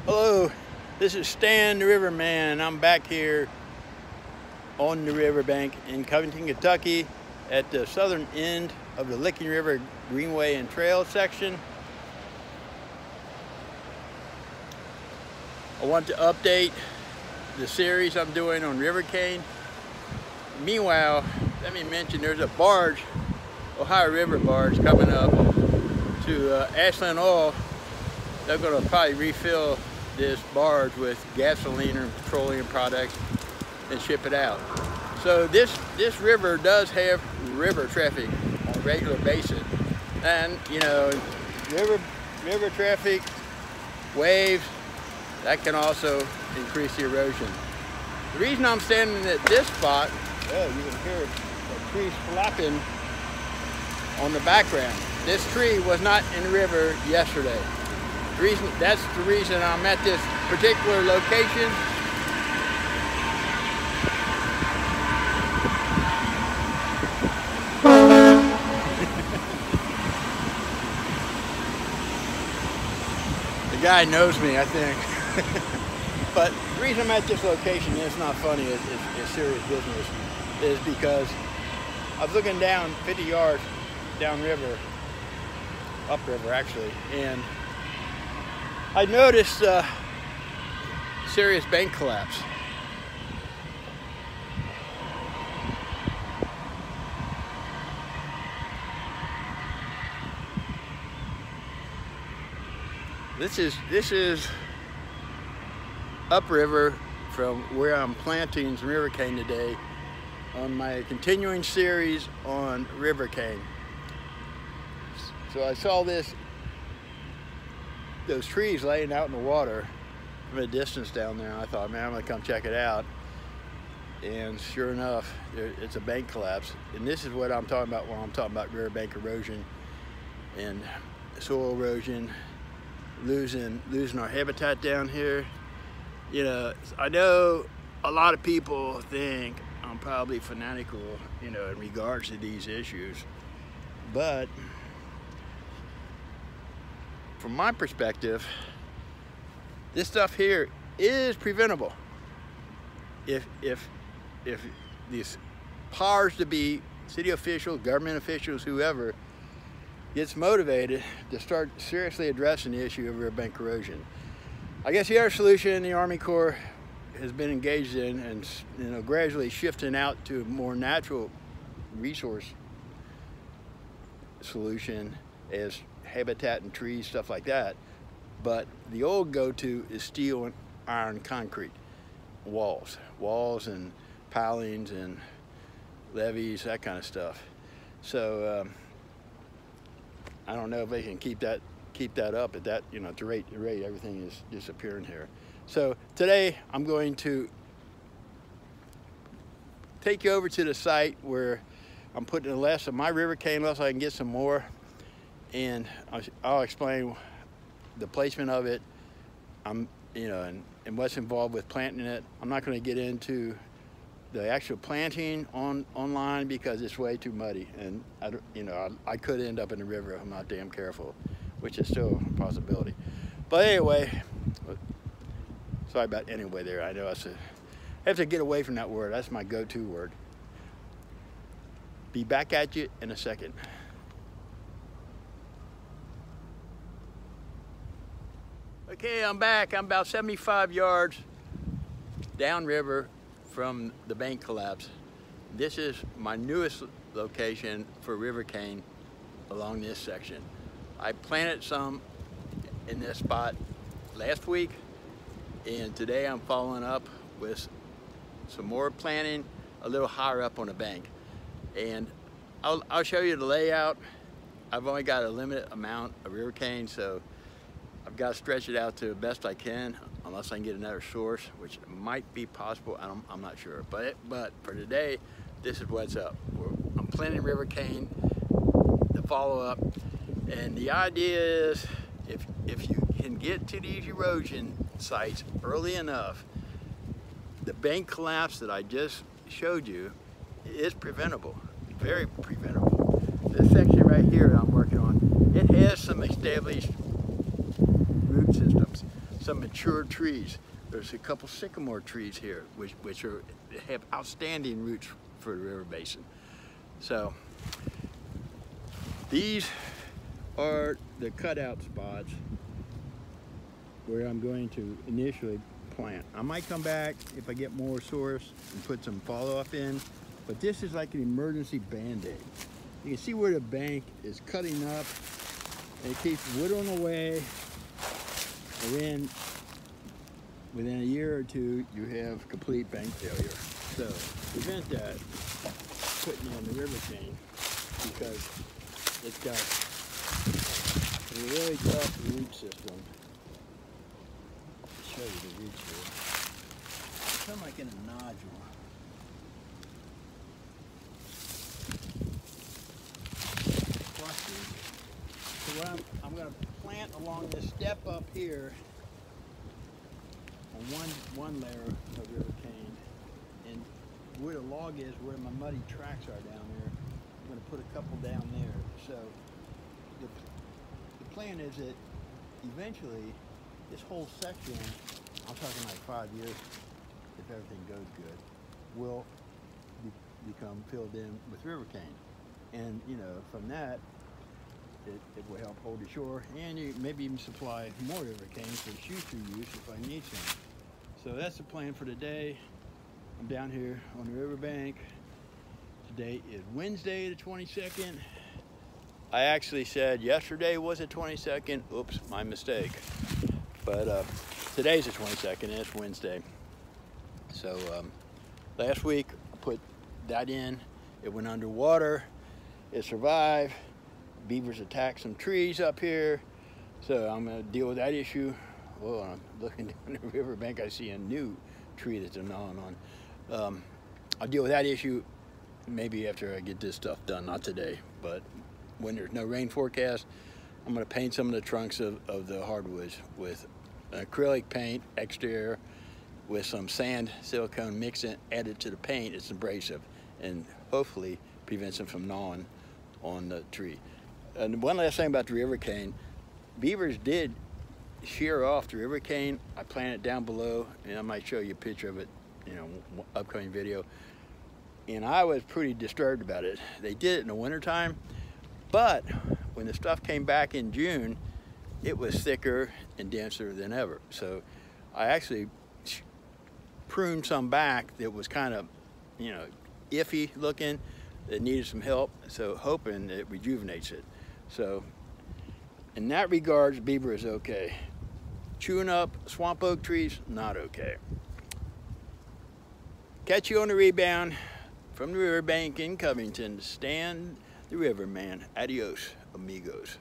Hello, this is Stan the Riverman. I'm back here on the riverbank in Covington, Kentucky at the southern end of the Licking River Greenway and Trail section. I want to update the series I'm doing on river cane. Meanwhile, let me mention there's a barge, Ohio River barge, coming up to Ashland Oil. They're going to probably refill this barge with gasoline or petroleum products and ship it out. So this river does have river traffic on a regular basis, and you know, river traffic, waves, that can also increase the erosion. The reason I'm standing at this spot, well, you can hear the trees flapping on the background. This tree was not in the river yesterday. That's the reason I'm at this particular location. The guy knows me, I think. But the reason I'm at this location, and it's not funny, it's serious business, is because I was looking down 50 yards downriver, upriver actually, and I noticed serious bank collapse. This is upriver from where I'm planting some river cane today on my continuing series on river cane. So I saw those trees laying out in the water from a distance down there. I thought, man, I'm gonna come check it out. And sure enough, it's a bank collapse. And this is what I'm talking about when I'm talking about riverbank erosion and soil erosion, losing our habitat down here. You know, I know a lot of people think I'm probably fanatical, you know, in regards to these issues, but from my perspective, this stuff here is preventable. If these powers to be, city officials, government officials, whoever, gets motivated to start seriously addressing the issue of riverbank erosion. I guess the other solution the Army Corps has been engaged in, and you know, gradually shifting out to a more natural resource solution as habitat and trees, stuff like that. But the old go-to is steel and iron concrete walls and pilings and levees, that kind of stuff. So I don't know if they can keep that up at that, you know, at the rate everything is disappearing here. So today I'm going to take you over to the site where I'm putting less of my river cane so I can get some more, and I'll explain the placement of it, you know, and what's involved with planting it. I'm not going to get into the actual planting online because it's way too muddy, and I could end up in the river if I'm not damn careful, which is still a possibility. But anyway, sorry about anyway there. I know I have to get away from that word. That's my go-to word. Be back at you in a second. Okay, I'm back. I'm about 75 yards downriver from the bank collapse. This is my newest location for river cane along this section. I planted some in this spot last week, and today I'm following up with some more planting a little higher up on the bank. And I'll show you the layout. I've only got a limited amount of river cane, so I've got to stretch it out to the best I can, unless I can get another source, which might be possible. I'm not sure. But for today, this is what's up. I'm planting river cane to follow up, and the idea is if you can get to these erosion sites early enough, the bank collapse that I just showed you is preventable, very preventable. This section right here that I'm working on, it has some established root systems. some mature trees. There's a couple sycamore trees here, which have outstanding roots for the river basin. So these are the cutout spots where I'm going to initially plant. I might come back if I get more source and put some follow-up in, but this is like an emergency band-aid. You can see where the bank is cutting up and it keeps whittling away, and then within a year or two you have complete bank failure. So prevent that, putting in the river cane, because it's got a really tough root system. I'll show you the roots here. It's kind of like in a nodule. So what I'm going to plant along this step up here on one layer of river cane, and where the log is, where my muddy tracks are down there, I'm going to put a couple down there. So the plan is that eventually this whole section, I'm talking like 5 years if everything goes good, will become filled in with river cane. And you know, from that, it will help hold the shore, and you maybe even supply more river cane for future use if I need some. So that's the plan for today. I'm down here on the riverbank. Today is Wednesday the 22nd. I actually said yesterday was the 22nd. Oops, my mistake. But today's the 22nd and it's Wednesday. So last week I put that in. It went underwater. It survived. Beavers attacked some trees up here, so I'm going to deal with that issue. Well, I'm looking down the riverbank, I see a new tree that they're gnawing on. I'll deal with that issue maybe after I get this stuff done, not today, but when there's no rain forecast, I'm going to paint some of the trunks of the hardwoods with acrylic paint, exterior, with some sand, silicone mixing added to the paint. It's abrasive and hopefully prevents them from gnawing on the tree. And one last thing about the river cane, beavers did shear off the river cane. I planted it down below, and I might show you a picture of it, you know, upcoming video. And I was pretty disturbed about it. They did it in the wintertime, but when the stuff came back in June, it was thicker and denser than ever. So I actually pruned some back that was kind of, you know, iffy looking, that needed some help, so hoping it rejuvenates it. So in that regards, beaver is okay. Chewing up swamp oak trees, not okay. Catch you on the rebound from the riverbank in Covington. Stan the Riverman. Adios, amigos.